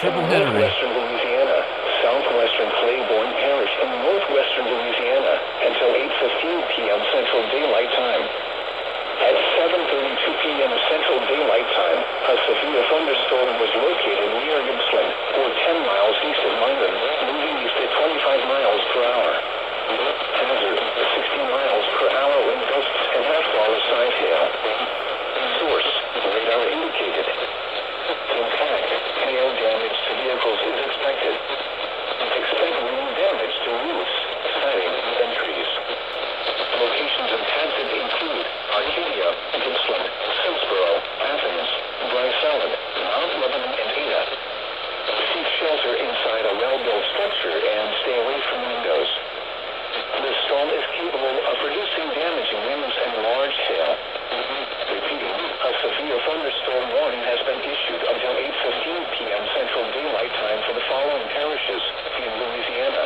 triple in headery. northwestern Louisiana, southwestern Claiborne Parish in northwestern Louisiana until 8:15 p.m. Central Daylight Time. At 7:32 p.m. Central Daylight Time, a severe thunderstorm was located near Gippsland, or 10 miles east of London, moving east at 25 miles per hour. Hazard, 60 miles per hour wind gusts and half-dollar size hail. Source, radar indicated. Impact, hail damage to vehicles is expected. Expect wind damage to roofs, siding, and trees. Locations in transit include Arcadia, Gippsland, Simsboro, Athens, Bryce-Salad, Mount Lebanon, and Ada. Seek shelter inside a well-built structure and stay away from windows. The storm is capable of producing damaging winds and large hail. Repeating, a severe thunderstorm warning has been issued until 8:15 p.m. Central Daylight Time for the following parishes in Louisiana: